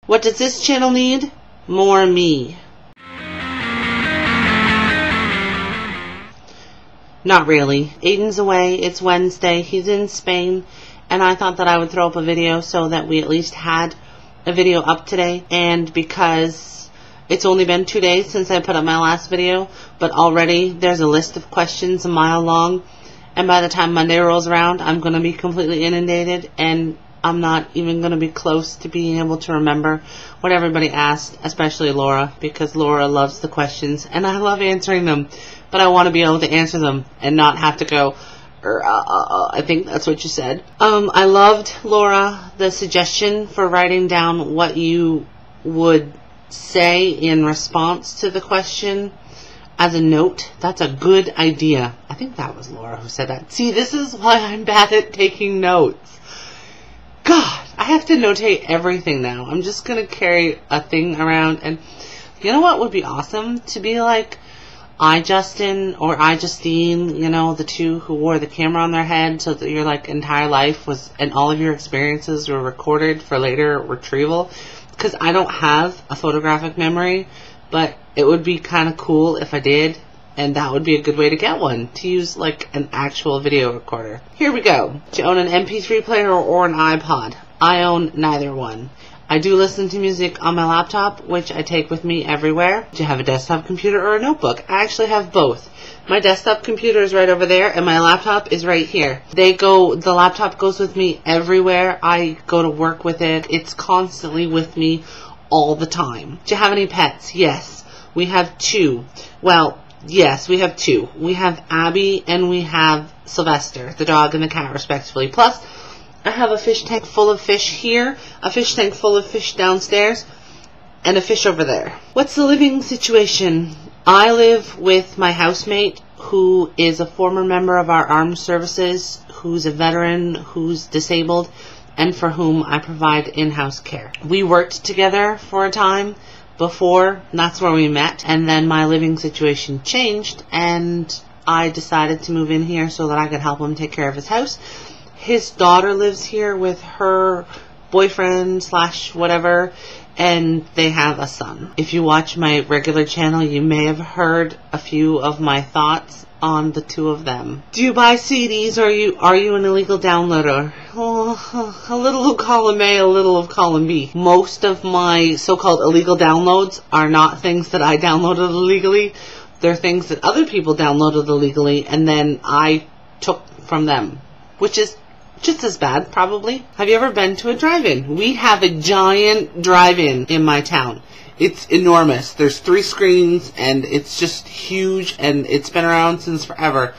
What does this channel need? More me. Not really. Aidan's away. It's Wednesday. He's in Spain. And I thought that I would throw up a video so that we at least had a video up today. And because it's only been 2 days since I put up my last video, but already there's a list of questions a mile long. And by the time Monday rolls around, I'm going to be completely inundated. And I'm not even going to be close to being able to remember what everybody asked, especially Laura, because Laura loves the questions and I love answering them, but I want to be able to answer them and not have to go, I think that's what you said. I loved, Laura, the suggestion for writing down what you would say in response to the question as a note. That's a good idea. I think that was Laura who said that. See, this is why I'm bad at taking notes. God, I have to notate everything now. I'm just going to carry a thing around. And you know what would be awesome? To be like Justin or Justine, you know, the two who wore the camera on their head so that your like entire life was, and all of your experiences were recorded for later retrieval. Because I don't have a photographic memory, but it would be kind of cool if I did. And that would be a good way to get one, to use like an actual video recorder. Here we go. Do you own an MP3 player or an iPod? I own neither one. I do listen to music on my laptop, which I take with me everywhere. Do you have a desktop computer or a notebook? I actually have both. My desktop computer is right over there and my laptop is right here. The laptop goes with me everywhere. I go to work with it. It's constantly with me all the time. Do you have any pets? Yes. We have two. Well, yes, we have two. We have Abby and we have Sylvester, the dog and the cat, respectively. Plus, I have a fish tank full of fish here, a fish tank full of fish downstairs, and a fish over there. What's the living situation? I live with my housemate, who is a former member of our armed services, who's a veteran, who's disabled, and for whom I provide in-house care. We worked together for a time before, and that's where we met, and then my living situation changed and I decided to move in here so that I could help him take care of his house. His daughter lives here with her boyfriend / whatever, and they have a son. If you watch my regular channel, you may have heard a few of my thoughts on the two of them. Do you buy CDs or are you an illegal downloader? Oh, a little of column A, a little of column B. Most of my so-called illegal downloads are not things that I downloaded illegally. They're things that other people downloaded illegally and then I took from them, which is just as bad, probably. Have you ever been to a drive-in? We have a giant drive-in in my town. It's enormous. There's 3 screens and it's just huge and it's been around since forever.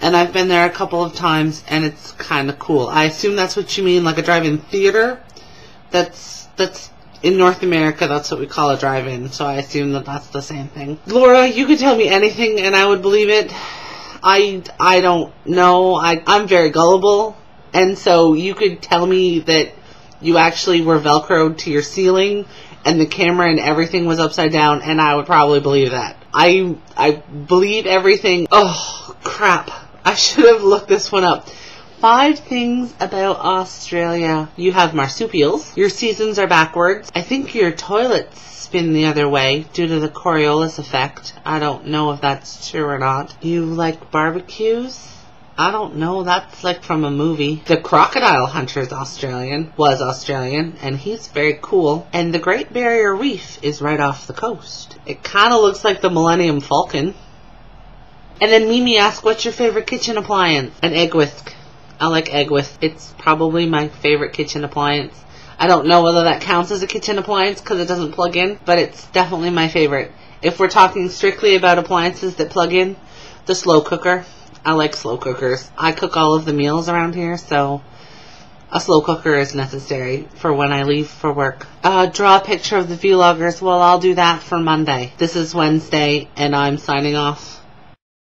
And I've been there a couple of times and it's kind of cool. I assume that's what you mean, like a drive-in theater? That's in North America, that's what we call a drive-in. So I assume that that's the same thing. Laura, you could tell me anything and I would believe it. I don't know. I'm very gullible. And so you could tell me that you actually were Velcroed to your ceiling and the camera and everything was upside down, and I would probably believe that. I believe everything. Oh, crap. I should have looked this one up. 5 things about Australia. You have marsupials. Your seasons are backwards. I think your toilets spin the other way due to the Coriolis effect. I don't know if that's true or not. You like barbecues? I don't know, that's like from a movie. The crocodile hunter is was Australian, and he's very cool. And the Great Barrier Reef is right off the coast. It kind of looks like the Millennium Falcon. And then Mimi asked, what's your favorite kitchen appliance? An egg whisk. I like egg whisk. It's probably my favorite kitchen appliance. I don't know whether that counts as a kitchen appliance because it doesn't plug in, but it's definitely my favorite. If we're talking strictly about appliances that plug in, the slow cooker. I like slow cookers. I cook all of the meals around here, so a slow cooker is necessary for when I leave for work. Draw a picture of the vloggers. Well, I'll do that for Monday. This is Wednesday, and I'm signing off.